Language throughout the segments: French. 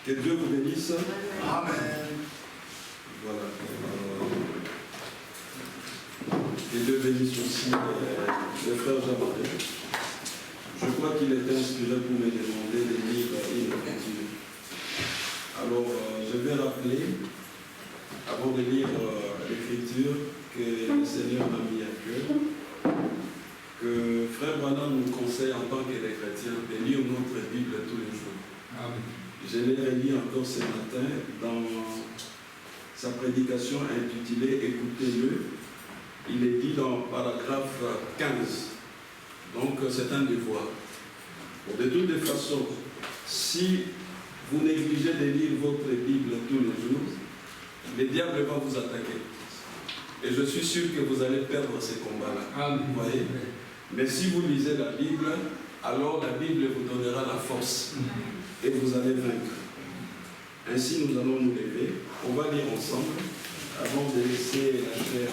Que Dieu vous bénisse. Amen. Voilà. Que Dieu bénisse aussi les frères Jamadé. Je crois qu'il était inspiré pour me demander de lire une écriture. Alors, je vais rappeler, avant de lire l'écriture que le Seigneur m'a mis à cœur, que Frère Branham nous conseille en tant que les chrétiens de lire notre Bible tous les jours. Amen. Je l'ai relu encore ce matin dans sa prédication intitulée « Écoutez-le ». Il est dit dans paragraphe 15. Donc c'est un devoir. Bon, de toutes les façons, si vous négligez de lire votre Bible tous les jours, le diable va vous attaquer. Et je suis sûr que vous allez perdre ces combats-là. Vous voyez? Mais si vous lisez la Bible, alors la Bible vous donnera la force. Et vous allez vaincre. Ainsi, nous allons nous lever. On va lire ensemble, avant de laisser la chair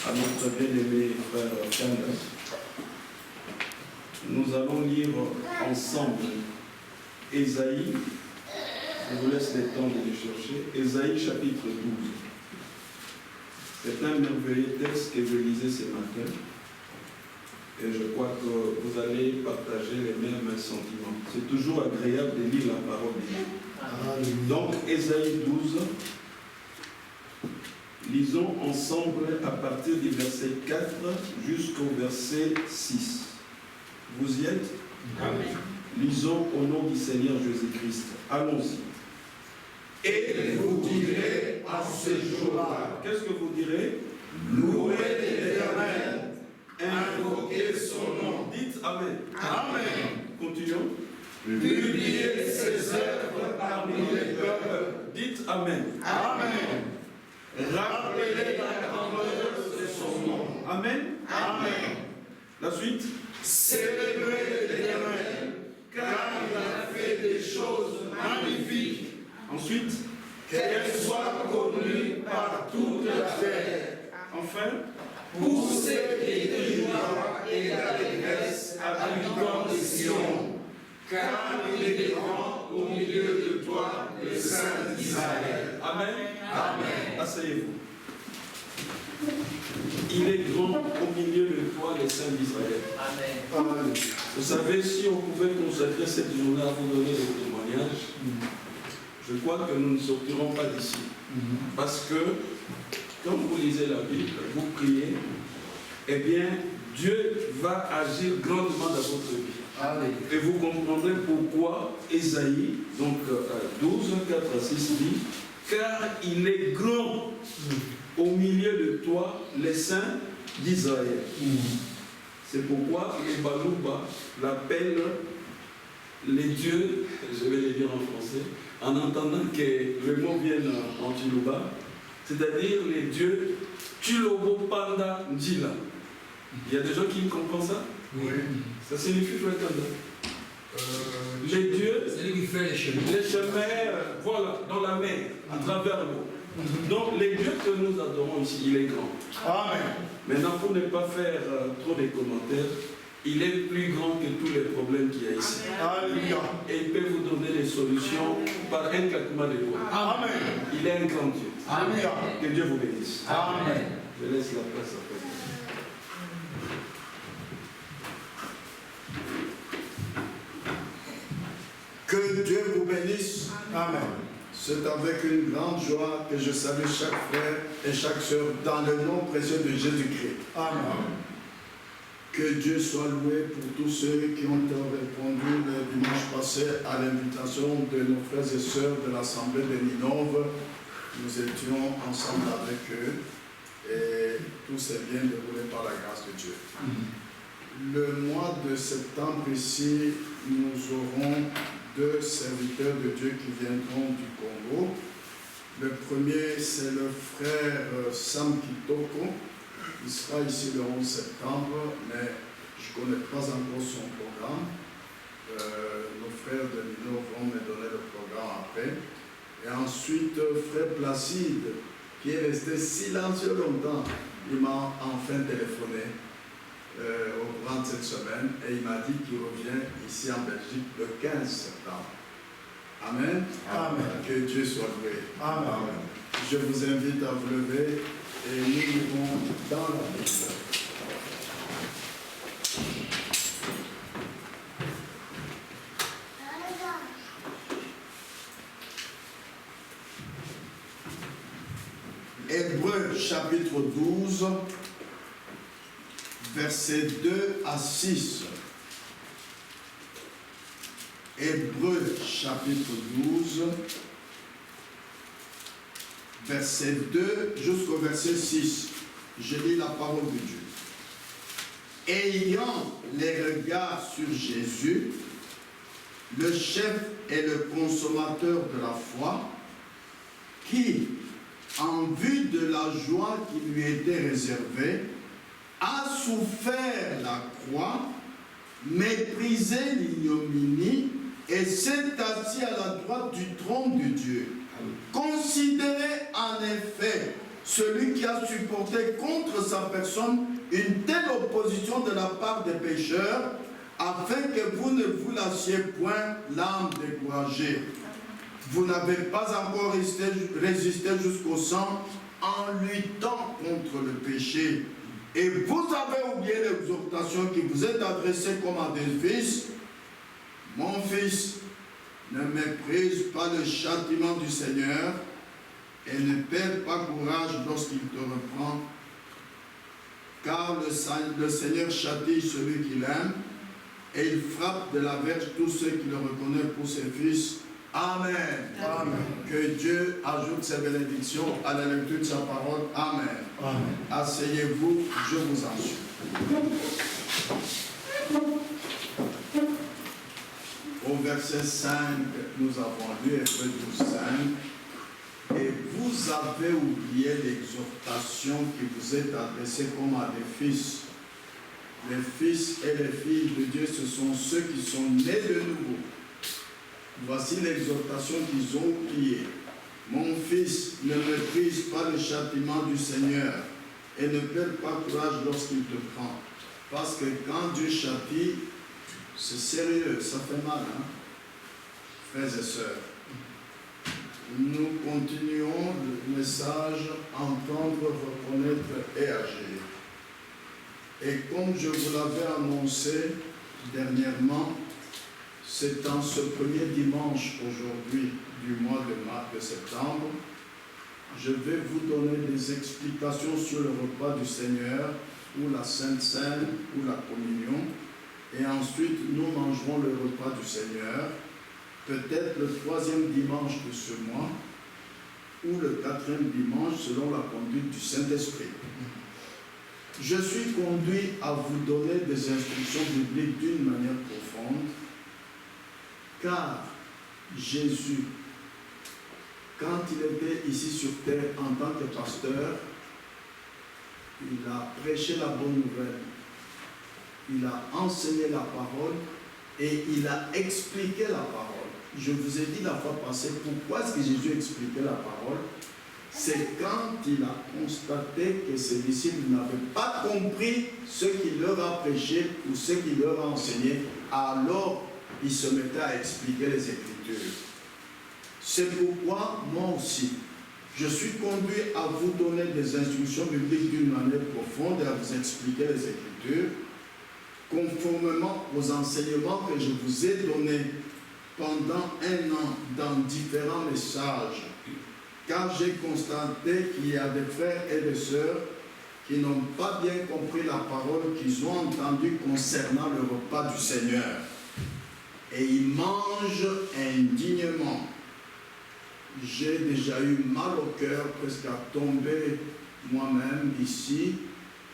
à notre bien-aimé frère Kanda. Nous allons lire ensemble Ésaïe. Je vous laisse le temps de les chercher. Ésaïe chapitre 12. C'est un merveilleux texte que je lisais ce matin. Et je crois que vous allez partager les mêmes sentiments. C'est toujours agréable de lire la parole de Dieu. Donc, Ésaïe 12, lisons ensemble à partir du verset 4 jusqu'au verset 6. Vous y êtes? Amen. Lisons au nom du Seigneur Jésus-Christ. Allons-y. Et vous direz à ce jour-là, qu'est-ce que vous direz? Louez l'Éternel. Invoquez son nom. Dites Amen. Amen. Continuons. Publiez ses œuvres parmi les peuples. Dites Amen. Amen. Rappelez la grandeur de son nom. Amen. Amen. La suite. Célébrez l'Éternel, car il a fait des choses magnifiques. Ensuite. Qu'elles soient connues par toute la terre. Enfin. Poussez les de joie et d'allégresse, habitants de Sion, car il est grand au milieu de toi, le Saint d'Israël. Amen. Amen. Asseyez-vous. Il est grand au milieu de toi, le Saint d'Israël. Amen. Vous savez, si on pouvait consacrer cette journée à vous donner des témoignages, je crois que nous ne sortirons pas d'ici. Parce que, quand vous lisez la Bible, vous priez, eh bien, Dieu va agir grandement dans votre vie. Amen. Et vous comprendrez pourquoi Ésaïe, donc 12, 4 à 6 dit, car il est grand au milieu de toi, les saints d'Israël. C'est pourquoi les Balouba l'appellent les dieux, je vais le dire en français, en entendant que le mot vienne en Tilouba, c'est-à-dire les dieux Tulobo Panda Ndila. Il y a des gens qui comprennent ça? Oui. Ça signifie Frère Kanda. Les dieux, C'est lui qui fait les chemins. les chemins, voilà, dans la mer, à travers l'eau. Donc, les dieux que nous adorons ici, il est grand. Amen. Maintenant, pour ne pas faire trop de commentaires, il est plus grand que tous les problèmes qu'il y a ici. Alléluia. Et il peut vous donner des solutions par un claquement de doigts. Amen. Il est un grand Dieu. Alléluia. Que Dieu vous bénisse. Amen. Je laisse la place à Frère. Que Dieu vous bénisse. Amen. C'est avec une grande joie que je salue chaque frère et chaque sœur dans le nom précieux de Jésus-Christ. Amen. Que Dieu soit loué pour tous ceux qui ont répondu le dimanche passé à l'invitation de nos frères et sœurs de l'Assemblée de Ninove. Nous étions ensemble avec eux et tout s'est bien déroulé par la grâce de Dieu. Le mois de septembre ici, nous aurons 2 serviteurs de Dieu qui viendront du Congo. Le premier, c'est le frère Sam Kitoko. Il sera ici le 11 septembre, mais je ne connais pas encore son programme. Nos frères de Mino vont me donner le programme après. Et ensuite, frère Placide, qui est resté silencieux longtemps, il m'a enfin téléphoné au courant de cette semaine et il m'a dit qu'il revient ici en Belgique le 15 septembre. Amen. Amen. Que Dieu soit loué. Amen. Je vous invite à vous lever et nous irons dans la Bible. Hébreux chapitre 12, versets 2 à 6. Hébreux chapitre 12, verset 2 jusqu'au verset 6. Je lis la parole de Dieu. Ayant les regards sur Jésus, le chef et le consommateur de la foi, qui, en vue de la joie qui lui était réservée, a souffert la croix, méprisé l'ignominie, et s'est assis à la droite du trône de Dieu. Considérez en effet celui qui a supporté contre sa personne une telle opposition de la part des pécheurs, afin que vous ne vous lassiez point l'âme découragée. Vous n'avez pas encore résisté jusqu'au sang en luttant contre le péché. Et vous avez oublié l'exhortation qui vous est adressée comme à des fils. Mon fils, ne méprise pas le châtiment du Seigneur et ne perds pas courage lorsqu'il te reprend, car le Seigneur châtie celui qu'il aime et il frappe de la verge tous ceux qui le reconnaissent pour ses fils. Amen. Amen. Que Dieu ajoute ses bénédictions à la lecture de sa parole. Amen. Amen. Asseyez-vous, je vous en supplie. Au verset 5, nous avons lu Hébreux 12, 5. Et vous avez oublié l'exhortation qui vous est adressée comme à des fils. Les fils et les filles de Dieu, ce sont ceux qui sont nés de nouveau. Voici l'exhortation qu'ils ont oubliée. Mon fils, ne méprise pas le châtiment du Seigneur et ne perds pas courage lorsqu'il te prend. Parce que quand Dieu châtie, c'est sérieux, ça fait mal, hein? Frères et sœurs. Nous continuons le message entendre, reconnaître et agir. Et comme je vous l'avais annoncé dernièrement, c'est en ce premier dimanche aujourd'hui du mois de septembre, je vais vous donner des explications sur le repas du Seigneur, ou la Sainte Seine, ou la communion. Et ensuite, nous mangerons le repas du Seigneur, peut-être le 3e dimanche de ce mois, ou le 4e dimanche, selon la conduite du Saint-Esprit. Je suis conduit à vous donner des instructions bibliques d'une manière profonde, car Jésus, quand il était ici sur terre en tant que pasteur, il a prêché la bonne nouvelle. Il a enseigné la parole et il a expliqué la parole. Je vous ai dit la fois passée, pourquoi est-ce que Jésus expliquait la parole? C'est quand il a constaté que ses disciples n'avaient pas compris ce qu'il leur a prêché ou ce qu'il leur a enseigné, alors il se mettait à expliquer les Écritures. C'est pourquoi, moi aussi, je suis conduit à vous donner des instructions bibliques d'une manière profonde et à vous expliquer les Écritures, conformément aux enseignements que je vous ai donnés pendant un an dans différents messages, car j'ai constaté qu'il y a des frères et des sœurs qui n'ont pas bien compris la parole qu'ils ont entendue concernant le repas du Seigneur. Et ils mangent indignement. J'ai déjà eu mal au cœur, presque à tomber moi-même ici,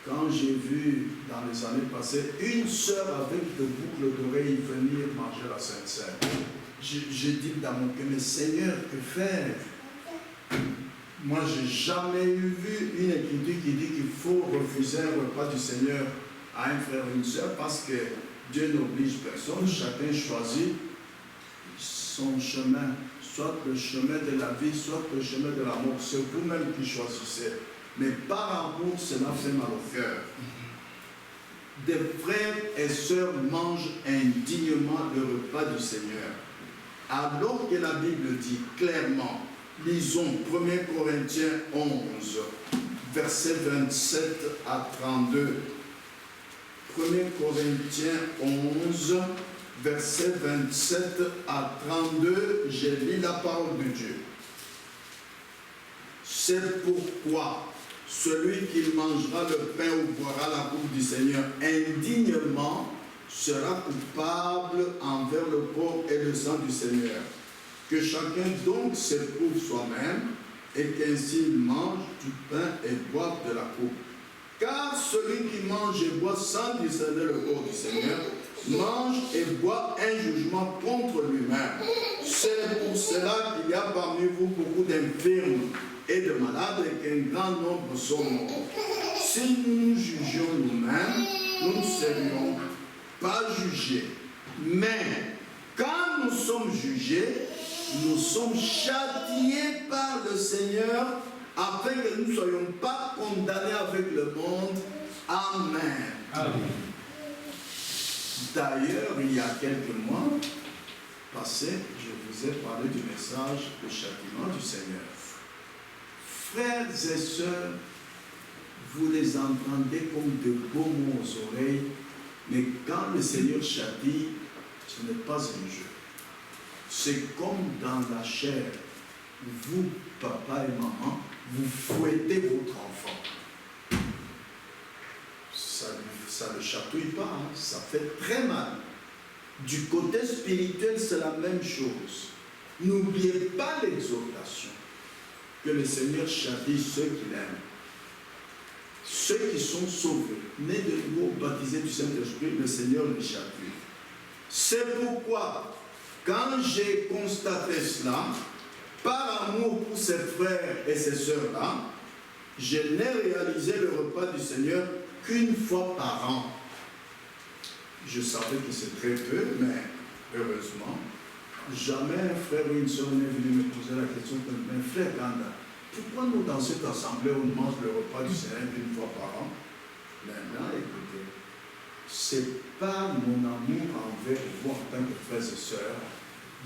quand j'ai vu dans les années passées une sœur avec de boucles d'oreilles venir manger la Sainte Seine. J'ai dit dans mon cœur, mais Seigneur, que faire? Moi, je n'ai jamais vu une écriture qui dit qu'il faut refuser un repas du Seigneur à un frère ou une sœur parce que Dieu n'oblige personne, chacun choisit son chemin, soit le chemin de la vie, soit le chemin de la mort. C'est vous-même qui choisissez. Mais par amour, cela fait mal au cœur. Des frères et sœurs mangent indignement le repas du Seigneur. Alors que la Bible dit clairement, lisons 1 Corinthiens 11, versets 27 à 32. 1 Corinthiens 11, versets 27 à 32, j'ai lu la parole de Dieu. C'est pourquoi celui qui mangera le pain ou boira la coupe du Seigneur indignement sera coupable envers le corps et le sang du Seigneur. Que chacun donc s'éprouve soi-même et qu'ainsi il mange du pain et boive de la coupe. Car celui qui mange et boit sans discerner le corps du Seigneur mange et boit un jugement contre lui-même. C'est pour cela qu'il y a parmi vous beaucoup d'infirmes et de malades et qu'un grand nombre sont morts. Si nous nous jugions nous-mêmes, nous ne serions pas jugés. Mais quand nous sommes jugés, nous sommes châtiés par le Seigneur afin que nous ne soyons pas condamnés avec le monde. Amen. Amen. D'ailleurs, il y a quelques mois passés, je vous ai parlé du message de châtiment du Seigneur. Frères et sœurs, vous les entendez comme de beaux mots aux oreilles, mais quand le Seigneur châtie, ce n'est pas un jeu. C'est comme dans la chair. Vous, papa et maman, vous fouettez votre enfant. Ça ne chatouille pas, hein? Ça fait très mal. Du côté spirituel, c'est la même chose. N'oubliez pas l'exhortation que le Seigneur châtie ceux qu'il aime. Ceux qui sont sauvés, nés de nouveau, baptisés du Saint-Esprit, le Seigneur les châtie. C'est pourquoi, quand j'ai constaté cela, par amour pour ces frères et ces sœurs-là, je n'ai réalisé le repas du Seigneur qu'une fois par an. Je savais que c'est très peu, mais heureusement, jamais un frère ou une sœur n'est venu me poser la question, mais frère Ganda, pourquoi nous dans cette assemblée on mange le repas du Seigneur une fois par an? Maintenant, écoutez, c'est pas mon amour envers vous en tant que frères et sœurs,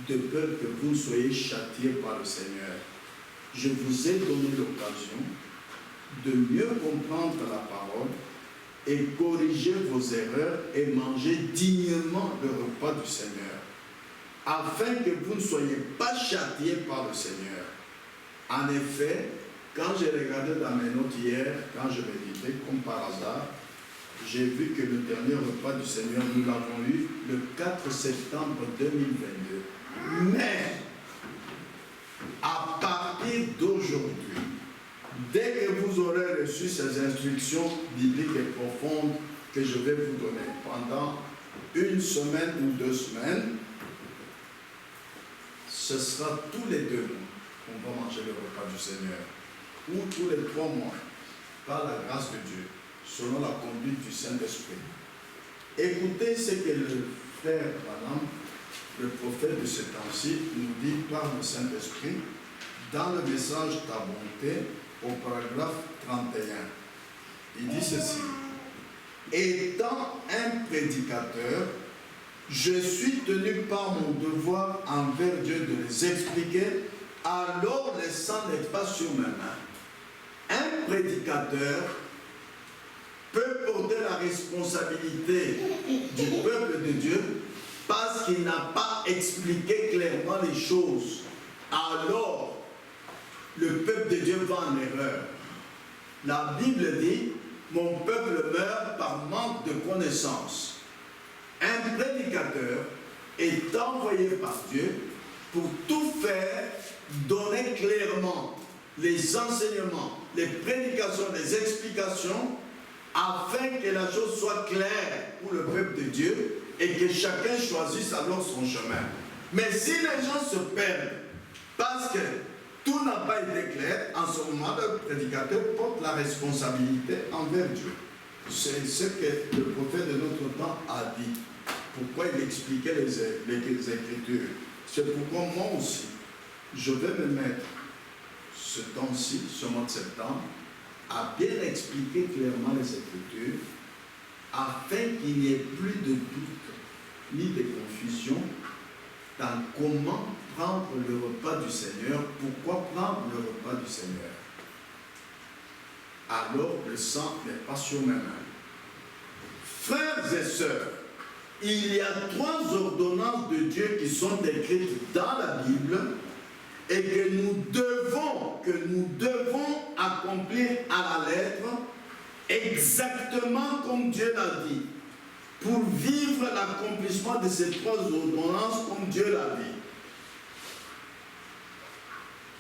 de peur que vous soyez châtiés par le Seigneur. Je vous ai donné l'occasion de mieux comprendre la parole et corriger vos erreurs et manger dignement le repas du Seigneur, afin que vous ne soyez pas châtiés par le Seigneur. En effet, quand j'ai regardé dans mes notes hier, quand je méditais, comme par hasard, j'ai vu que le dernier repas du Seigneur, nous l'avons eu le 4 septembre 2022. Mais, à partir d'aujourd'hui, dès que vous aurez reçu ces instructions bibliques et profondes que je vais vous donner pendant une semaine ou 2 semaines, ce sera tous les 2 mois qu'on va manger le repas du Seigneur, ou tous les 3 mois, par la grâce de Dieu, selon la conduite du Saint-Esprit. Écoutez ce que le frère Branham, le prophète de ce temps-ci, nous dit par le Saint-Esprit dans le message Ta bonté, au paragraphe 31. Il dit ceci: étant un prédicateur, je suis tenu par mon devoir envers Dieu de les expliquer, alors le sang n'est pas sur mes mains. Un prédicateur peut porter la responsabilité du peuple de Dieu parce qu'il n'a pas expliqué clairement les choses. Alors, le peuple de Dieu va en erreur. La Bible dit, mon peuple meurt par manque de connaissance. Un prédicateur est envoyé par Dieu pour tout faire, donner clairement les enseignements, les prédications, les explications, afin que la chose soit claire pour le peuple de Dieu et que chacun choisisse alors son chemin. Mais si les gens se perdent parce que tout n'a pas été clair, en ce moment, le prédicateur porte la responsabilité envers Dieu. C'est ce que le prophète de notre temps a dit. Pourquoi il expliquait les Écritures. C'est pourquoi moi aussi, je vais me mettre ce temps-ci, ce mois de septembre, à bien expliquer clairement les Écritures, afin qu'il n'y ait plus de doute ni de confusion, dans comment prendre le repas du Seigneur. Pourquoi prendre le repas du Seigneur? Alors le sang n'est pas sur mes mains. Frères et sœurs, il y a 3 ordonnances de Dieu qui sont écrites dans la Bible et que nous devons accomplir à la lettre exactement comme Dieu l'a dit, pour vivre l'accomplissement de ces 3 ordonnances comme Dieu l'a dit.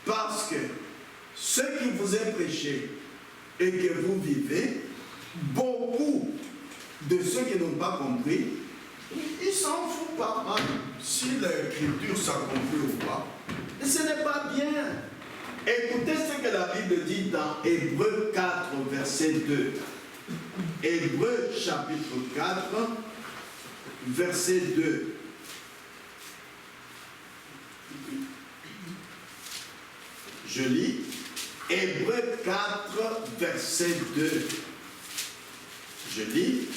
Parce que ce qui vous est prêché et que vous vivez, beaucoup de ceux qui n'ont pas compris, ils s'en foutent pas mal si l'écriture s'accomplit ou pas. Et ce n'est pas bien. Écoutez ce que la Bible dit dans Hébreux 4, verset 2. Hébreux chapitre 4, verset 2. Je lis Hébreux 4, verset 2. Je lis,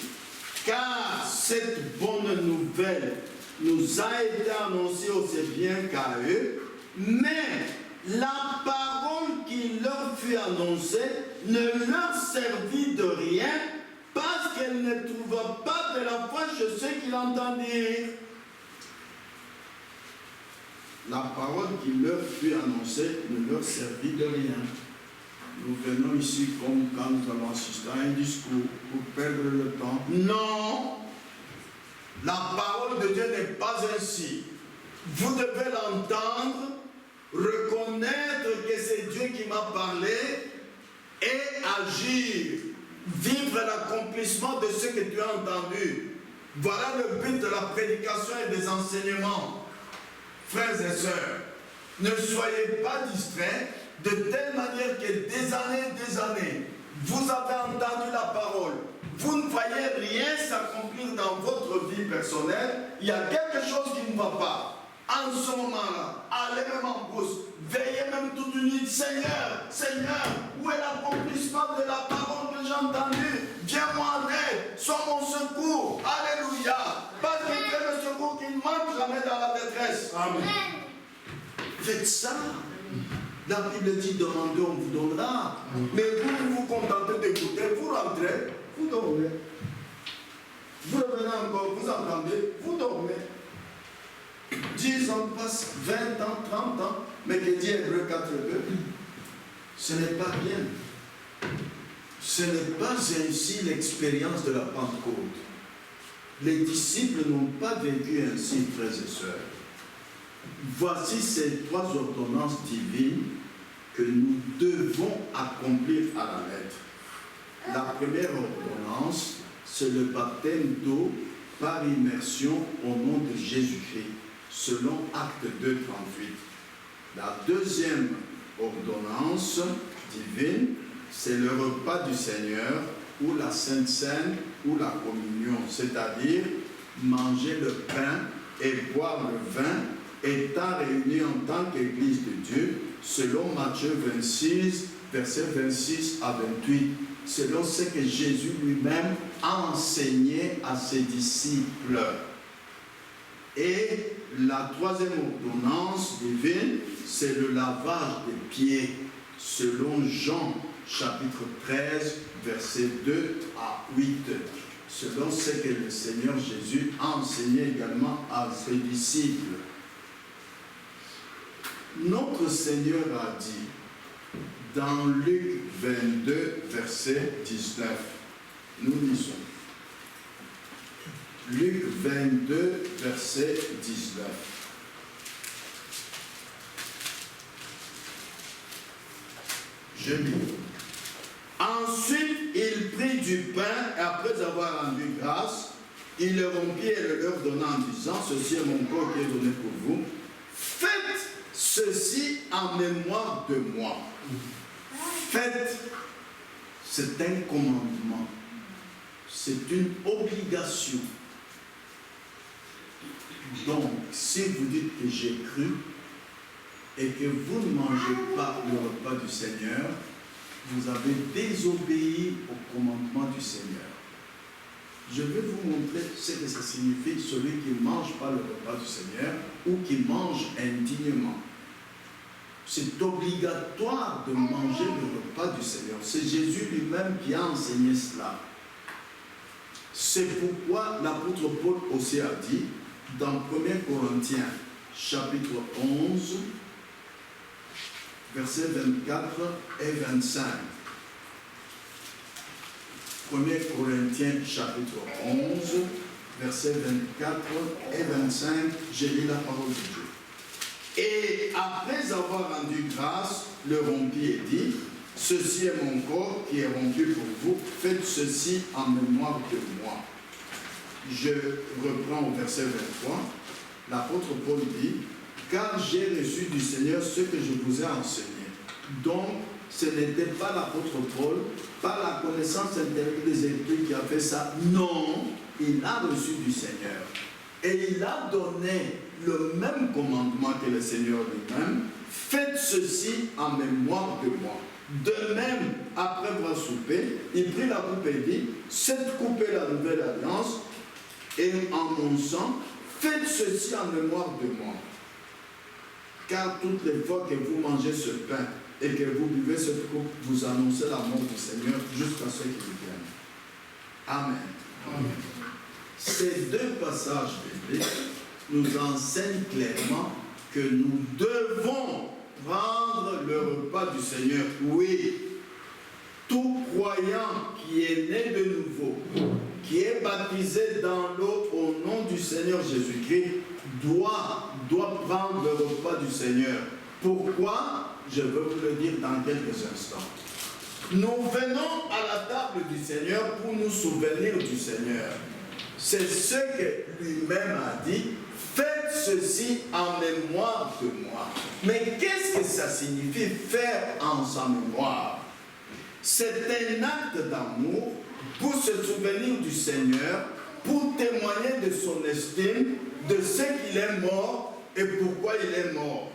car cette bonne nouvelle nous a été annoncée aussi bien qu'à eux, mais la parole qui leur fut annoncée ne leur servit de rien parce qu'elle ne trouva pas de la foi chez ceux qui l'entendirent. La parole qui leur fut annoncée ne leur servit de rien. Nous venons ici comme quand nous allons assister à un discours pour perdre le temps. Non! La parole de Dieu n'est pas ainsi. Vous devez l'entendre, reconnaître que c'est Dieu qui m'a parlé et agir, vivre l'accomplissement de ce que tu as entendu. Voilà le but de la prédication et des enseignements. Frères et sœurs, ne soyez pas distraits de telle manière que des années, vous avez entendu la parole, vous ne voyez rien s'accomplir dans votre vie personnelle, il y a quelque chose qui ne va pas. En ce moment-là, allez même en bourse, veillez même toute une nuit, Seigneur, où est l'accomplissement de la parole que j'ai entendue? Viens-moi en aide, sois mon secours, alléluia, parce que tu es le secours qui ne manque jamais dans la détresse. Amen. Faites ça. La Bible dit, demandez, on vous donnera. Mais vous vous contentez d'écouter, vous rentrez, vous dormez. Vous revenez encore, vous entendez, vous dormez. 10 ans passent, 20 ans, 30 ans, mais que dit Hébreux 4, 2, ce n'est pas bien. Ce n'est pas ainsi l'expérience de la Pentecôte. Les disciples n'ont pas vécu ainsi, frères et sœurs. Voici ces 3 ordonnances divines que nous devons accomplir à la lettre. La première ordonnance, c'est le baptême d'eau par immersion au nom de Jésus-Christ, selon Acte 2, 38. La deuxième ordonnance divine, c'est le repas du Seigneur, ou la Sainte Seine, ou la communion, c'est-à-dire manger le pain et boire le vin, étant réunis en tant qu'Église de Dieu, selon Matthieu 26, versets 26 à 28, selon ce que Jésus lui-même a enseigné à ses disciples. Et la troisième ordonnance divine, c'est le lavage des pieds, selon Jean chapitre 13, versets 2 à 8, selon ce que le Seigneur Jésus a enseigné également à ses disciples. Notre Seigneur a dit dans Luc 22, verset 19, nous lisons. Luc 22, verset 19. Je lis. Ensuite, il prit du pain et après avoir rendu grâce, il le rompit et le leur donna en disant, ceci est mon corps qui est donné pour vous. Faites ceci en mémoire de moi. Faites, c'est un commandement. C'est une obligation. Donc, si vous dites que j'ai cru et que vous ne mangez pas le repas du Seigneur, vous avez désobéi au commandement du Seigneur. Je vais vous montrer ce que ça signifie, celui qui ne mange pas le repas du Seigneur ou qui mange indignement. C'est obligatoire de manger le repas du Seigneur. C'est Jésus lui-même qui a enseigné cela. C'est pourquoi l'apôtre Paul aussi a dit, dans 1 Corinthiens, chapitre 11, versets 24 et 25. 1 Corinthiens, chapitre 11, versets 24 et 25, j'ai lu la parole de Dieu. Et après avoir rendu grâce, le rompit et dit, ceci est mon corps qui est rompu pour vous, faites ceci en mémoire de moi. Je reprends au verset 23, l'apôtre Paul dit, car j'ai reçu du Seigneur ce que je vous ai enseigné. Donc, ce n'était pas l'apôtre Paul, pas la connaissance intellectuelle des Écritures qui a fait ça. Non, il a reçu du Seigneur. Et il a donné le même commandement que le Seigneur lui-même. Faites ceci en mémoire de moi. De même, après avoir soupé, il prit la coupe et dit, cette coupe est la nouvelle alliance, et en mon sang, faites ceci en mémoire de moi. Car toutes les fois que vous mangez ce pain et que vous buvez cette coupe, vous annoncez la mort du Seigneur jusqu'à ce qu'il vienne. Amen. Amen. Ces deux passages bibliques nous enseignent clairement que nous devons prendre le repas du Seigneur. Oui, tout croyant qui est né de nouveau, qui est baptisé dans l'eau au nom du Seigneur Jésus-Christ, doit prendre le repas du Seigneur. Pourquoi? Je vais vous le dire dans quelques instants. Nous venons à la table du Seigneur pour nous souvenir du Seigneur. C'est ce que lui-même a dit. Faites ceci en mémoire de moi. Mais qu'est-ce que ça signifie faire en sa mémoire? C'est un acte d'amour pour se souvenir du Seigneur, pour témoigner de son estime, de ce qu'il est mort et pourquoi il est mort.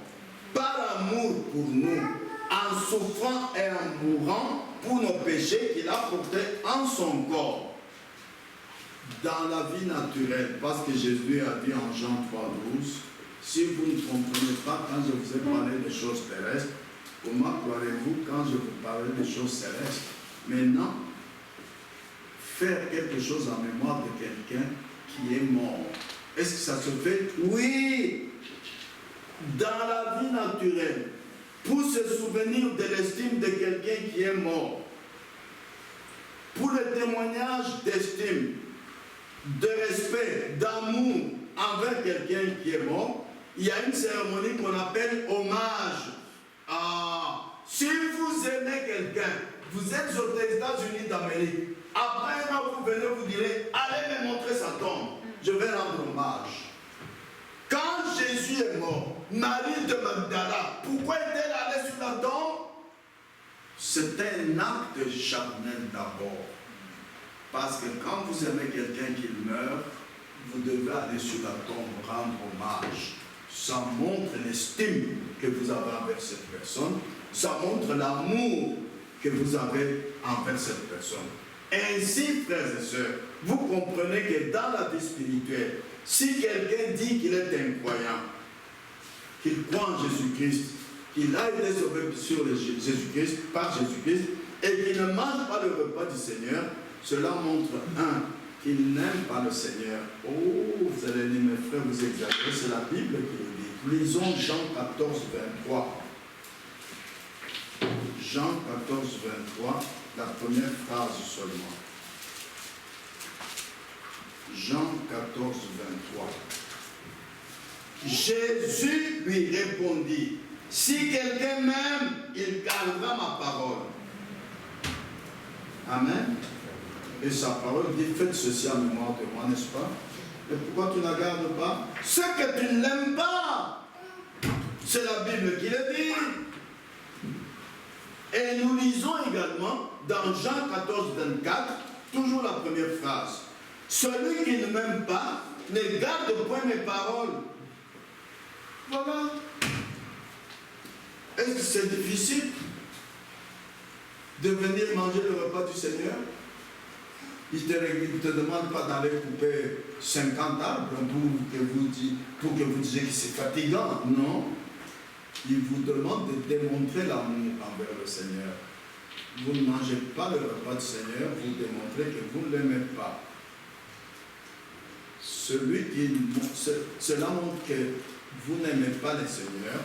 Par amour pour nous, en souffrant et en mourant pour nos péchés qu'il a portés en son corps. Dans la vie naturelle, parce que Jésus a dit en Jean 3,12, si vous ne comprenez pas quand je vous ai parlé des choses terrestres, comment croirez-vous quand je vous parlerai des choses célestes? Maintenant, faire quelque chose en mémoire de quelqu'un qui est mort. Est-ce que ça se fait? Oui! Dans la vie naturelle, pour se souvenir de l'estime de quelqu'un qui est mort, pour le témoignage d'estime, de respect, d'amour envers quelqu'un qui est mort, il y a une cérémonie qu'on appelle hommage. Si vous aimez quelqu'un, vous êtes aux États-Unis d'Amérique, après vous venez, vous direz, allez me montrer sa tombe, je vais rendre hommage. Quand Jésus est mort, Marie de Magdala, pourquoi est-elle allée sur la tombe? C'est un acte charnel d'abord. Parce que quand vous aimez quelqu'un qui meurt, vous devez aller sur la tombe rendre hommage. Ça montre l'estime que vous avez envers cette personne. Ça montre l'amour que vous avez envers cette personne. Ainsi, frères et sœurs, vous comprenez que dans la vie spirituelle, si quelqu'un dit qu'il est un croyant, qu'il croit en Jésus-Christ, qu'il a été sauvé sur Jésus-Christ, par Jésus-Christ, et qu'il ne mange pas le repas du Seigneur, cela montre, qu'il n'aime pas le Seigneur. Oh, vous allez dire, mes frères, vous exagérez, c'est la Bible qui le dit. Lisons Jean 14, 23. Jean 14, 23, la première phrase seulement. Jean 14, 23. Jésus lui répondit, si quelqu'un m'aime, il gardera ma parole. Amen. Et sa parole dit, faites ceci en mémoire de moi, n'est-ce pas? Et pourquoi tu ne la gardes pas? Ce que tu n'aimes pas, c'est la Bible qui le dit. Et nous lisons également dans Jean 14, 24, toujours la première phrase. Celui qui ne m'aime pas ne garde point mes paroles. Voilà. Est-ce que c'est difficile de venir manger le repas du Seigneur? Il ne te demande pas d'aller couper 50 arbres pour que vous disiez que c'est fatigant. Non. Il vous demande de démontrer l'amour envers le Seigneur. Vous ne mangez pas le repas du Seigneur, vous démontrez que vous ne l'aimez pas. Cela montre que vous n'aimez pas le Seigneur,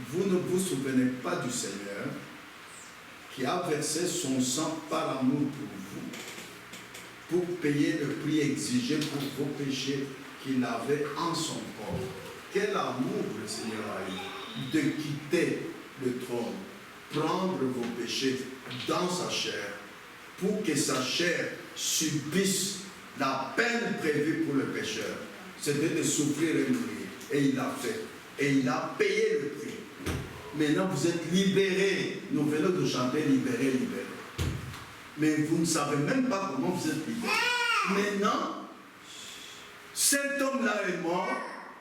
vous ne vous souvenez pas du Seigneur, qui a versé son sang par amour pour vous, pour payer le prix exigé pour vos péchés qu'il avait en son corps. Quel amour le Seigneur a eu de quitter le trône, prendre vos péchés dans sa chair, pour que sa chair subisse la peine prévue pour le pécheur. C'était de souffrir et mourir. Et il l'a fait. Et il a payé le prix. Maintenant, vous êtes libérés. Nous venons de chanter libérés, libérés. Mais vous ne savez même pas comment vous êtes libérés. Maintenant, cet homme-là est mort.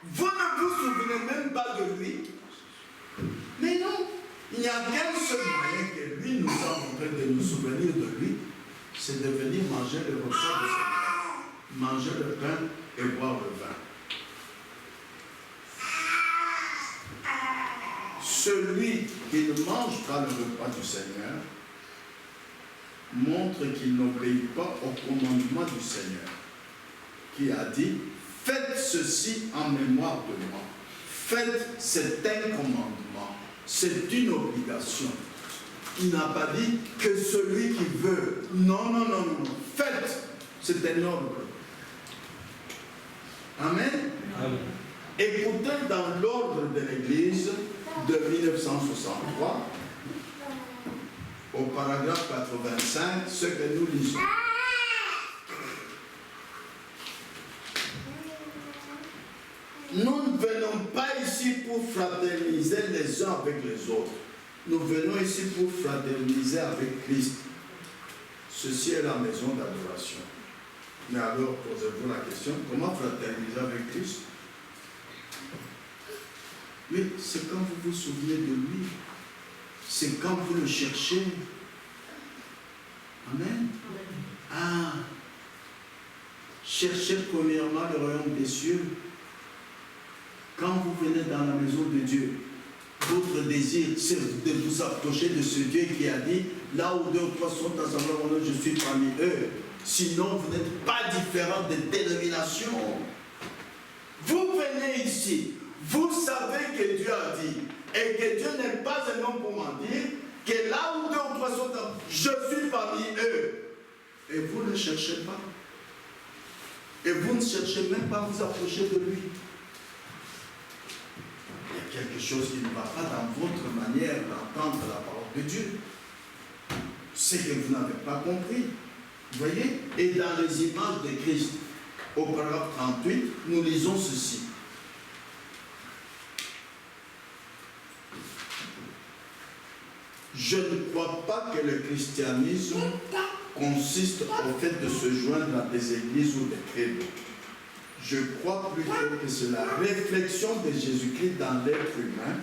Vous ne vous souvenez même pas de lui. Mais non, il n'y a qu'un seul moyen que lui nous a montré de nous souvenir de lui, c'est de venir manger le repas du Seigneur, manger le pain et boire le vin. Celui qui ne mange pas le repas du Seigneur montre qu'il n'obéit pas au commandement du Seigneur, qui a dit « Faites ceci en mémoire de moi ». Faites, c'est un commandement, c'est une obligation. Il n'a pas dit que celui qui veut. Non, non, non, non. Faites, c'est un ordre. Amen. Amen. Écoutez dans l'ordre de l'Église de 1963, au paragraphe 85, ce que nous lisons. Nous ne venons pas ici pour fraterniser les uns avec les autres. Nous venons ici pour fraterniser avec Christ. Ceci est la maison d'adoration. Mais alors, posez-vous la question, comment fraterniser avec Christ? Oui, c'est quand vous vous souvenez de lui. C'est quand vous le cherchez. Amen. Ah, cherchez premièrement le royaume des cieux. Quand vous venez dans la maison de Dieu, votre désir, c'est de vous approcher de ce Dieu qui a dit, là où deux ou trois sont assemblés, je suis parmi eux. Sinon, vous n'êtes pas différent de dénomination. Vous venez ici, vous savez que Dieu a dit, et que Dieu n'est pas un homme pour mentir, que là où deux ou trois sont assemblés, je suis parmi eux. Et vous ne cherchez pas. Et vous ne cherchez même pas à vous approcher de lui. Il y a quelque chose qui ne va pas dans votre manière d'entendre la parole de Dieu. C'est que vous n'avez pas compris. Vous voyez? Et dans les images de Christ, au paragraphe 38, nous lisons ceci. Je ne crois pas que le christianisme consiste au fait de se joindre à des églises ou des tribus. Je crois plutôt que c'est la réflexion de Jésus-Christ dans l'être humain,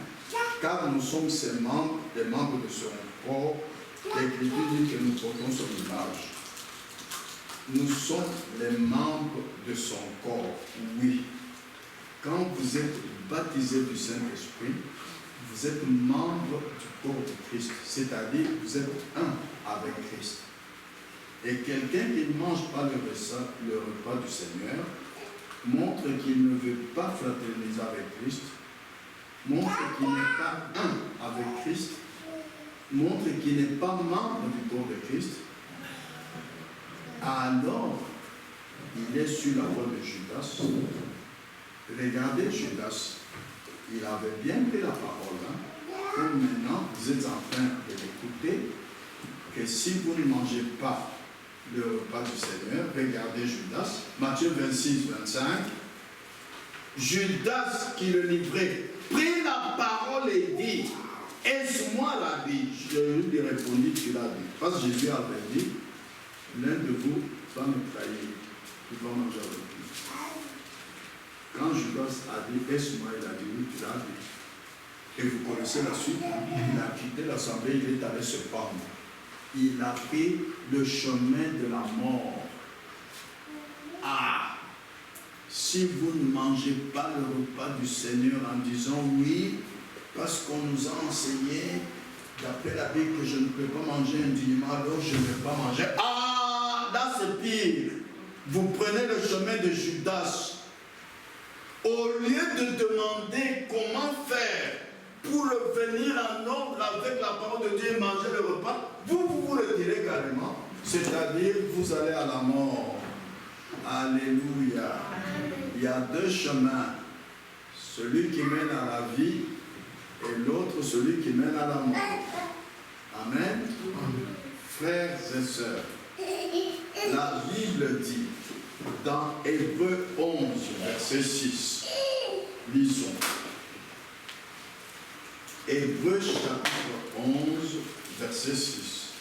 car nous sommes ses membres, des membres de son corps. L'Écriture dit que nous portons son image. Nous sommes les membres de son corps, oui. Quand vous êtes baptisé du Saint-Esprit, vous êtes membre du corps de Christ, c'est-à-dire vous êtes un avec Christ. Et quelqu'un qui ne mange pas le repas du Seigneur montre qu'il ne veut pas fraterniser avec Christ, montre qu'il n'est pas un avec Christ, montre qu'il n'est pas membre du corps de Christ. Alors, il est sur la voie de Judas. Regardez Judas, il avait bien pris la parole. Comme maintenant, vous êtes en train de l'écouter, que si vous ne mangez pas le repas du Seigneur, regardez Judas, Matthieu 26, 25. Judas qui le livrait, prit la parole et dit, est-ce moi la vie? Je lui ai répondu, tu l'as dit. Parce que Jésus avait dit, l'un de vous va me trahir, il va manger avec lui. Quand Judas a dit, est-ce moi, il a dit, oui, tu l'as dit. Et vous connaissez la suite, il a quitté l'assemblée, il est allé se pendre. Il a pris le chemin de la mort. Ah, si vous ne mangez pas le repas du Seigneur en disant oui, parce qu'on nous a enseigné, d'après la Bible, que je ne peux pas manger indûment, alors je ne vais pas manger. Ah, là c'est pire. Vous prenez le chemin de Judas. Au lieu de demander comment faire pour venir en ordre avec la parole de Dieu et manger le repas, vous retirez carrément. C'est-à-dire, vous allez à la mort. Alléluia. Il y a deux chemins. Celui qui mène à la vie et l'autre, celui qui mène à la mort. Amen. Frères et sœurs, la Bible dit dans Hébreux 11, verset 6, lisons. Hébreux chapitre 11, verset 6.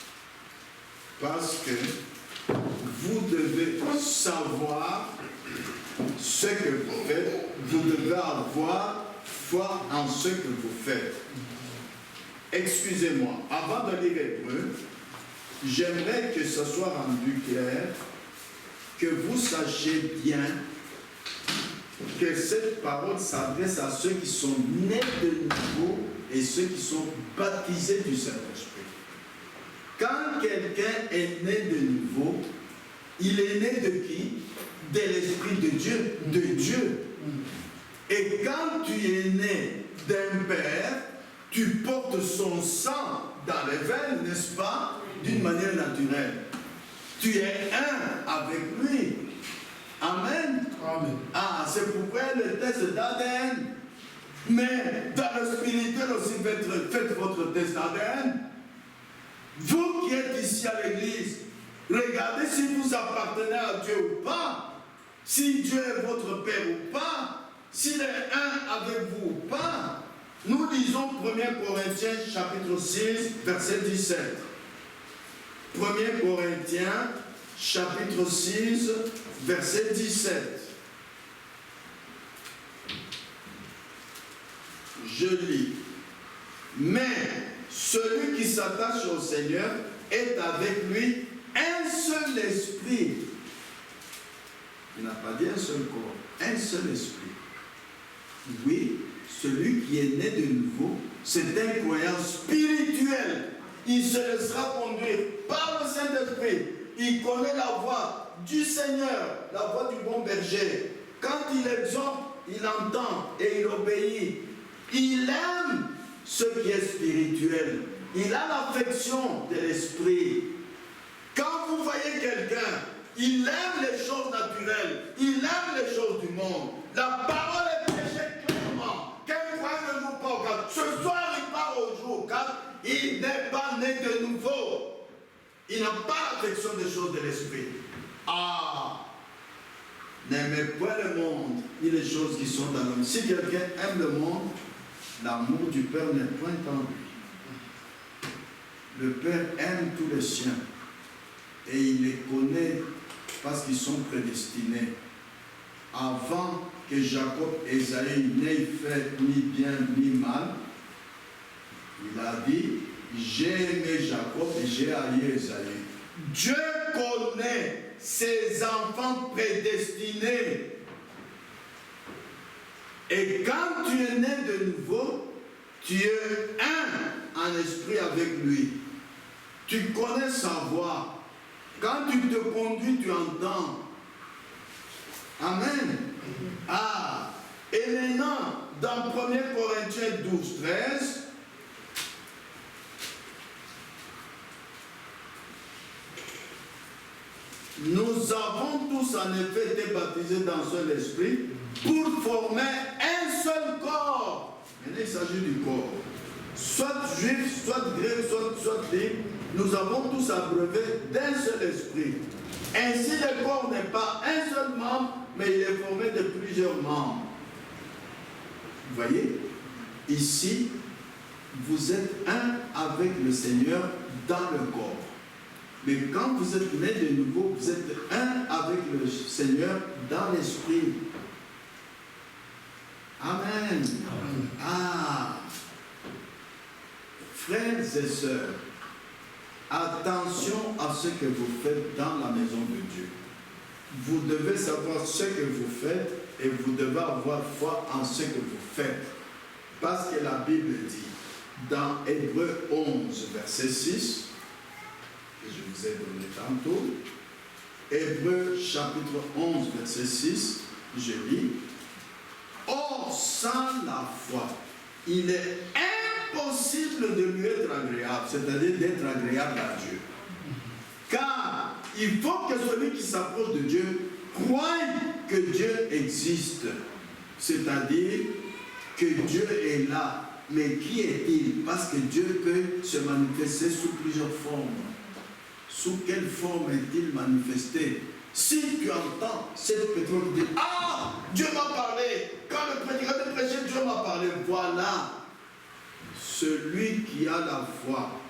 Parce que vous devez savoir ce que vous faites, vous devez avoir foi en ce que vous faites. Excusez-moi, avant de lire Hébreux, j'aimerais que ce soit rendu clair, que vous sachiez bien que cette parole s'adresse à ceux qui sont nés de nouveau et ceux qui sont baptisés du Saint-Esprit. Quand quelqu'un est né de nouveau, il est né de qui? De l'Esprit de Dieu, de Dieu. Et quand tu es né d'un père, tu portes son sang dans les veines, n'est-ce pas? D'une manière naturelle. Tu es un avec lui. Amen. Amen. Ah, c'est pourquoi le test d'ADN. Mais dans le spirituel aussi, faites votre test d'ADN. Vous qui êtes ici à l'église, regardez si vous appartenez à Dieu ou pas. Si Dieu est votre Père ou pas. S'il est un avec vous ou pas. Nous lisons 1 Corinthiens chapitre 6, verset 17. 1 Corinthiens chapitre 6, verset 17. Je lis. Mais celui qui s'attache au Seigneur est avec lui un seul esprit. Il n'a pas dit un seul corps, un seul esprit. Oui, celui qui est né de nouveau, c'est un croyant spirituel. Il se laissera conduire par le Saint-Esprit. Il connaît la voix du Seigneur, la voix du bon berger. Quand il exhorte, il entend et il obéit. Il aime ce qui est spirituel. Il a l'affection de l'esprit. Quand vous voyez quelqu'un, il aime les choses naturelles. Il aime les choses du monde. La parole est prêchée clairement. Quelqu'un ne joue pas au 4. Ce soir, il part au jour 4. Il n'est pas né de nouveau. Il n'a pas l'affection des choses de l'esprit. Ah! N'aimez point le monde, ni les choses qui sont dans l'homme. Si quelqu'un aime le monde, l'amour du Père n'est point en lui. Le Père aime tous les siens. Et il les connaît parce qu'ils sont prédestinés. Avant que Jacob et Ésaïe n'aient fait ni bien ni mal, il a dit, j'ai aimé Jacob et j'ai haï Ésaïe. Dieu connaît ses enfants prédestinés. Et quand tu es né de nouveau, tu es un en esprit avec lui. Tu connais sa voix. Quand tu te conduis, tu entends. Amen. Ah. Et maintenant, dans 1 Corinthiens 12, 13, nous avons tous en effet été baptisés dans un seul esprit pour former un seul corps. Maintenant, il s'agit du corps. Soit juif, soit grec, soit libre, nous avons tous abreuvé d'un seul esprit. Ainsi, le corps n'est pas un seul membre, mais il est formé de plusieurs membres. Vous voyez? Ici, vous êtes un avec le Seigneur dans le corps. Mais quand vous êtes né de nouveau, vous êtes un avec le Seigneur dans l'esprit. Amen. Ah. Frères et sœurs, attention à ce que vous faites dans la maison de Dieu. vous devez savoir ce que vous faites et vous devez avoir foi en ce que vous faites. Parce que la Bible dit, dans Hébreux 11, verset 6, que je vous ai donné tantôt, Hébreux chapitre 11, verset 6, je lis, « Or, sans la foi, il est impossible de lui être agréable, c'est-à-dire d'être agréable à Dieu. Car il faut que celui qui s'approche de Dieu croie que Dieu existe, c'est-à-dire que Dieu est là. Mais qui est-il? Parce que Dieu peut se manifester sous plusieurs formes. Sous quelle forme est-il manifesté? Si tu entends cette personne dire, ah, Dieu m'a parlé, quand le prédicateur prêchait, Dieu m'a parlé, voilà. Celui qui a la foi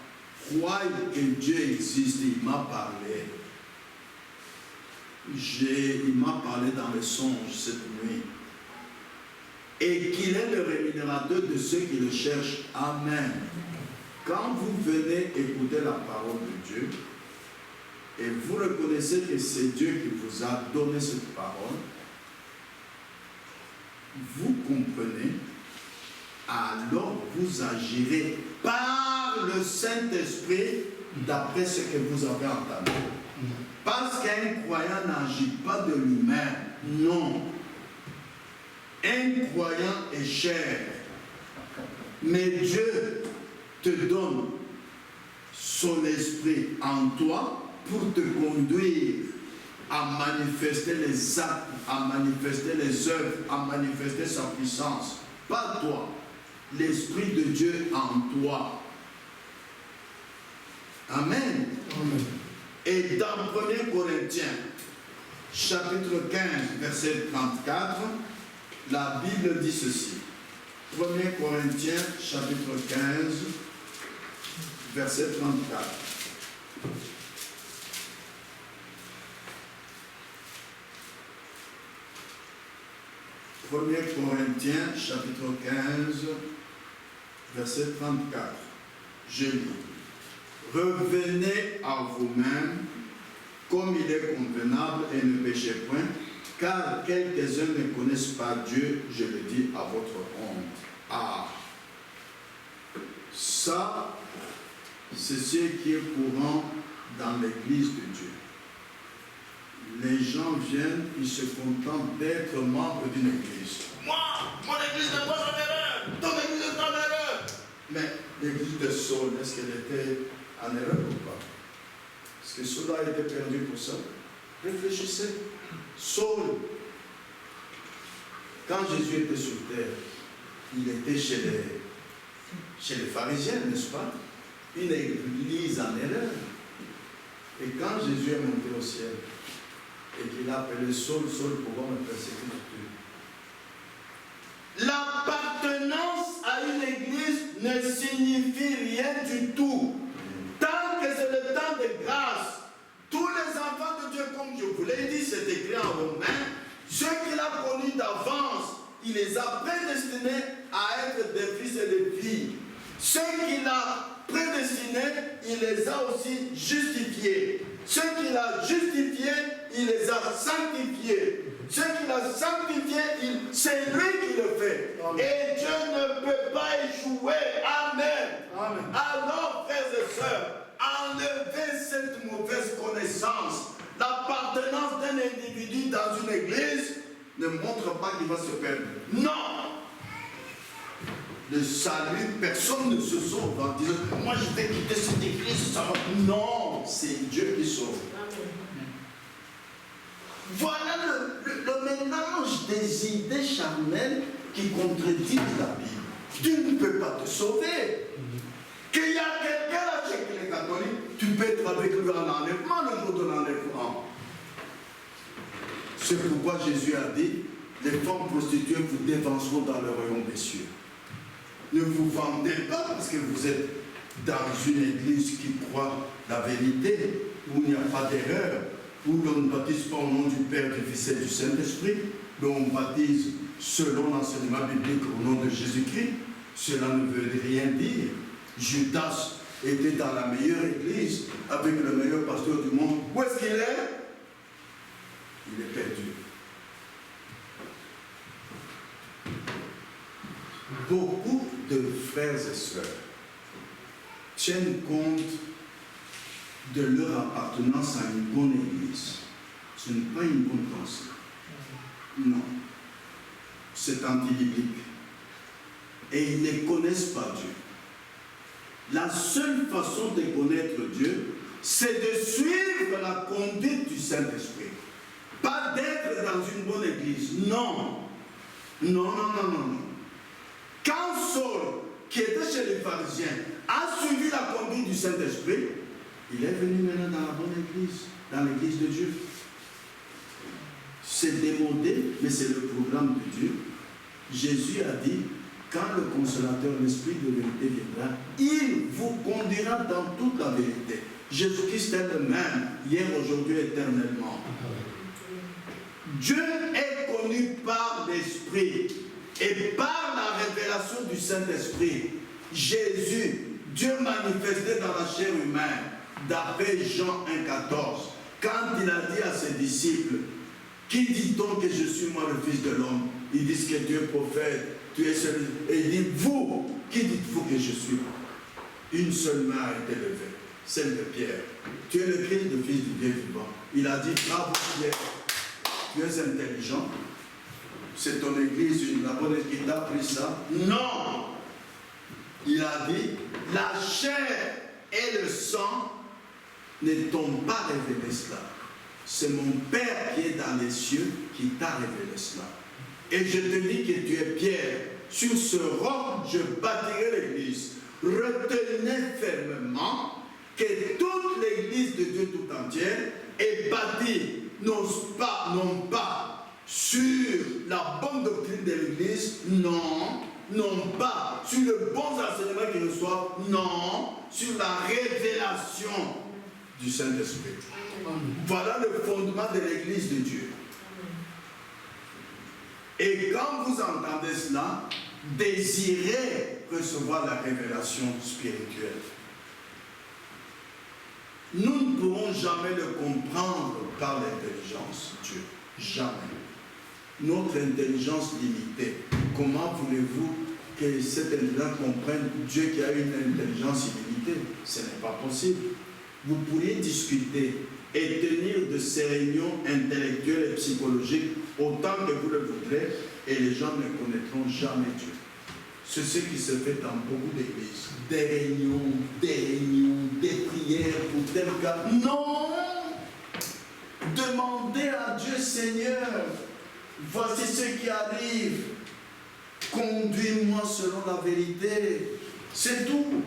croit que Dieu existe, il m'a parlé. Il m'a parlé dans les songes cette nuit. Et qu'il est le rémunérateur de ceux qui le cherchent. Amen. Quand vous venez écouter la parole de Dieu, et vous reconnaissez que c'est Dieu qui vous a donné cette parole, vous comprenez, alors vous agirez par le Saint-Esprit d'après ce que vous avez entendu. Parce qu'un croyant n'agit pas de lui-même, non. Un croyant est chair, mais Dieu te donne son esprit en toi pour te conduire à manifester les actes, à manifester les œuvres, à manifester sa puissance. Pas toi, l'Esprit de Dieu en toi. Amen. Amen. Et dans 1 Corinthiens, chapitre 15, verset 34, la Bible dit ceci. 1 Corinthiens, chapitre 15, verset 34. Premier Corinthiens, chapitre 15, verset 34. Je lis. Revenez à vous-même comme il est convenable et ne péchez point, car quelques-uns ne connaissent pas Dieu, je le dis à votre honte. Ah, ça, c'est ce qui est courant dans l'église de Dieu. Les gens viennent, ils se contentent d'être membres d'une église. Moi, mon église n'est pas en erreur, ton église est en erreur. Mais l'église de Saul, est-ce qu'elle était en erreur ou pas? Est-ce que Saul a été perdu pour ça? Réfléchissez. Saul, quand Jésus était sur terre, il était chez les pharisiens, n'est-ce pas? Une église en erreur. Et quand Jésus est monté au ciel, et qu'il a appelé Saul, Saul, pourquoi me persécutes-tu? L'appartenance à une église ne signifie rien du tout. Tant que c'est le temps de grâce, tous les enfants de Dieu, comme je vous l'ai dit, c'est écrit en Romains, ceux qu'il a connus d'avance, il les a prédestinés à être des fils et des filles. Ceux qu'il a prédestinés, il les a aussi justifiés. Ceux qu'il a justifiés, il les a sanctifiés. Ceux qu'il a sanctifiés, c'est lui qui le fait. Amen. Et Dieu ne peut pas échouer. Amen. Amen. Alors, frères et sœurs, enlevez cette mauvaise connaissance. L'appartenance d'un individu dans une église ne montre pas qu'il va se perdre. Non. Le salut, personne ne se sauve en disant « Moi, je vais quitter cette église, ça va. » Non, c'est Dieu qui sauve. Voilà le mélange des idées charnelles qui contredisent la Bible. Tu ne peux pas te sauver. Qu'il y a quelqu'un là chez les catholiques, tu peux être avec lui en enlèvement le jour de l'enlèvement. C'est pourquoi Jésus a dit, les femmes prostituées vous dévanceront dans le royaume des cieux. Ne vous vendez pas parce que vous êtes dans une église qui croit la vérité, où il n'y a pas d'erreur, où l'on ne baptise pas au nom du Père, du Fils et du Saint-Esprit, mais on baptise selon l'enseignement biblique au nom de Jésus-Christ. Cela ne veut rien dire. Judas était dans la meilleure église, avec le meilleur pasteur du monde. Où est-ce qu'il est? il est perdu. Beaucoup de frères et sœurs tiennent compte de leur appartenance à une bonne église. Ce n'est pas une bonne pensée. Non. C'est antibiblique. Et ils ne connaissent pas Dieu. La seule façon de connaître Dieu, c'est de suivre la conduite du Saint-Esprit. Pas d'être dans une bonne église. Non. Non, non, non, non, non. Quand Saul, qui était chez les pharisiens, a suivi la conduite du Saint-Esprit, il est venu maintenant dans la bonne église, dans l'église de Dieu. C'est démodé, mais c'est le programme de Dieu. Jésus a dit, quand le consolateur, l'Esprit de vérité viendra, il vous conduira dans toute la vérité. Jésus-Christ est le même, hier, aujourd'hui, éternellement. Dieu est connu par l'Esprit et par la révélation du Saint-Esprit. Jésus, Dieu manifesté dans la chair humaine, d'après Jean 1,14, quand il a dit à ses disciples, qui dit-on que je suis moi le Fils de l'homme? Ils disent que tu es prophète, tu es celui. Et il dit, vous, qui dites-vous que je suis? Une seule main a été levée, celle de Pierre. Tu es le Christ, le Fils du Dieu vivant. Il a dit, bravo Pierre, tu es intelligent. C'est ton église, la bonne église qui t'a pris ça. Non! Il a dit, la chair et le sang ne t'ont pas révélé cela. C'est mon Père qui est dans les cieux qui t'a révélé cela. Et je te dis que tu es Pierre. Sur ce roc, je bâtirai l'église. Retenez fermement que toute l'église de Dieu tout entière est bâtie, non pas sur la bonne doctrine de l'église, non pas sur le bon enseignement qu'ils reçoivent, non, sur la révélation du Saint-Esprit. Voilà le fondement de l'église de Dieu. Et quand vous entendez cela, désirez recevoir la révélation spirituelle. Nous ne pourrons jamais le comprendre par l'intelligence, Dieu. Jamais. Notre intelligence limitée. Comment voulez-vous que cette intelligence comprenne Dieu qui a une intelligence illimitée? Ce n'est pas possible. Vous pourriez discuter et tenir de ces réunions intellectuelles et psychologiques autant que vous le voudrez, et les gens ne connaîtront jamais Dieu. C'est ce qui se fait dans beaucoup d'églises. Des réunions, des prières pour tel cas. Non! Demandez à Dieu, Seigneur, voici ce qui arrive. Conduis-moi selon la vérité. C'est tout.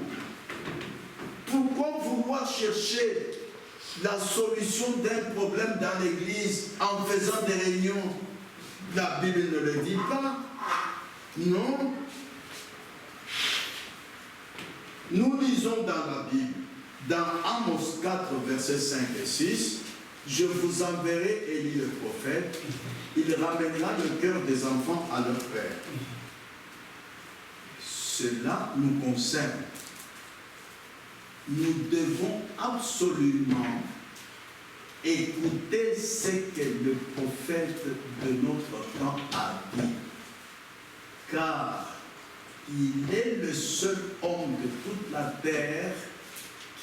Pourquoi vouloir chercher la solution d'un problème dans l'église en faisant des réunions? La Bible ne le dit pas. Non. Nous lisons dans la Bible, dans Amos 4, versets 5 et 6, je vous enverrai Élie le prophète, il ramènera le cœur des enfants à leur père. Cela nous concerne. Nous devons absolument écouter ce que le prophète de notre temps a dit. Car il est le seul homme de toute la terre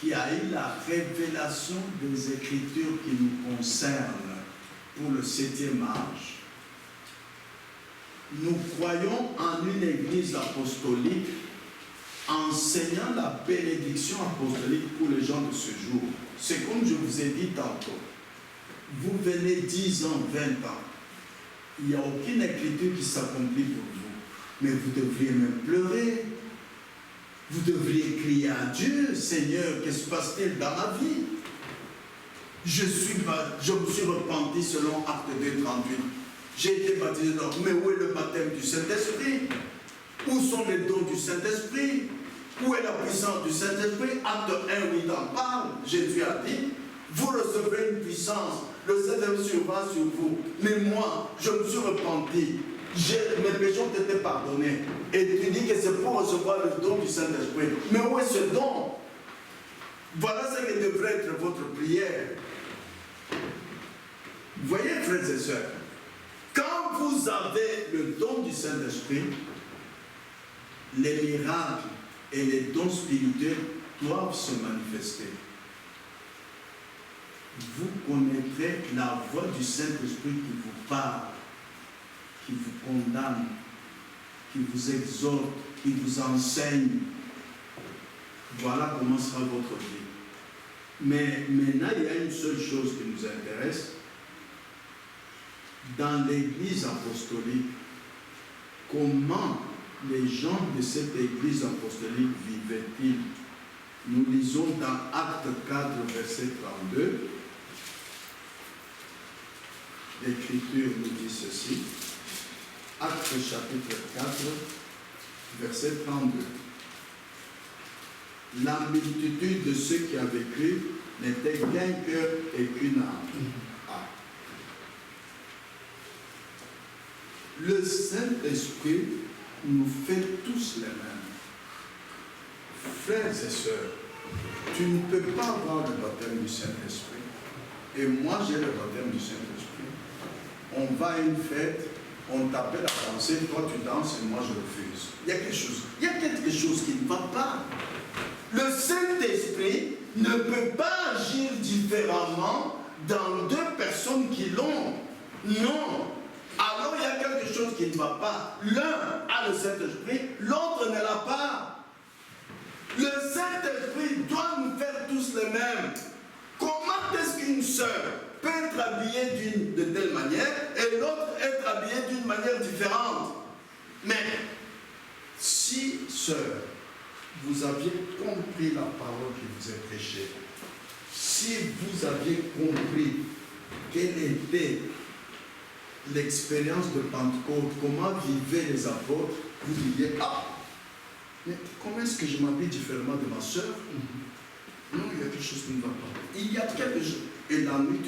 qui a eu la révélation des Écritures qui nous concernent pour le 7e âge. Nous croyons en une église apostolique enseignant la bénédiction apostolique pour les gens de ce jour. C'est comme je vous ai dit tantôt. Vous venez 10 ans, 20 ans. Il n'y a aucune écriture qui s'accomplit pour vous. Mais vous devriez même pleurer. Vous devriez crier à Dieu, Seigneur, qu'est-ce qui se passe-t-il dans ma vie? Je me suis repenti selon Acte 2, 38. J'ai été baptisé dans... Mais où est le baptême du Saint-Esprit? Où sont les dons du Saint-Esprit? Où est la puissance du Saint-Esprit? Acte 1, 8 en parle. Jésus a dit, vous recevrez une puissance, le Saint-Esprit survient sur vous. Mais moi, je me suis repenti. Mes péchés ont été pardonnés. Et tu dis que c'est pour recevoir le don du Saint-Esprit. Mais où est ce don? Voilà ce que devrait être votre prière. Voyez, frères et sœurs, quand vous avez le don du Saint-Esprit, les miracles et les dons spirituels doivent se manifester. Vous connaîtrez la voix du Saint-Esprit qui vous parle, qui vous condamne, qui vous exhorte, qui vous enseigne. Voilà comment sera votre vie. Mais maintenant, il y a une seule chose qui nous intéresse. Dans l'Église apostolique, comment les gens de cette Église apostolique vivaient-ils? Nous lisons dans Actes 4, verset 32. L'Écriture nous dit ceci. Actes chapitre 4, verset 32. La multitude de ceux qui avaient cru n'était qu'un cœur et qu'une âme. Le Saint-Esprit nous fait tous les mêmes. Frères et sœurs, tu ne peux pas avoir le baptême du Saint-Esprit. Et moi, j'ai le baptême du Saint-Esprit. On va à une fête, on t'appelle à danser, toi tu danses et moi je refuse. Il y a quelque chose qui ne va pas. Le Saint-Esprit ne peut pas agir différemment dans deux personnes qui l'ont. Non. Alors il y a quelque chose qui ne va pas. L'un a le Saint-Esprit, l'autre ne l'a pas. Le Saint-Esprit doit nous faire tous les mêmes. Comment est-ce qu'une sœur peut être habillée de telle manière et l'autre être habillée d'une manière différente? Mais si, sœur, vous aviez compris la parole qui vous est prêchée, si vous aviez compris quelle était l'expérience de Pentecôte, comment vivaient les apôtres, vous diriez, ah, mais comment est-ce que je m'habille différemment de ma sœur? Non, il y a quelque chose qui ne va pas. Il y a quelque chose. Et la nuit,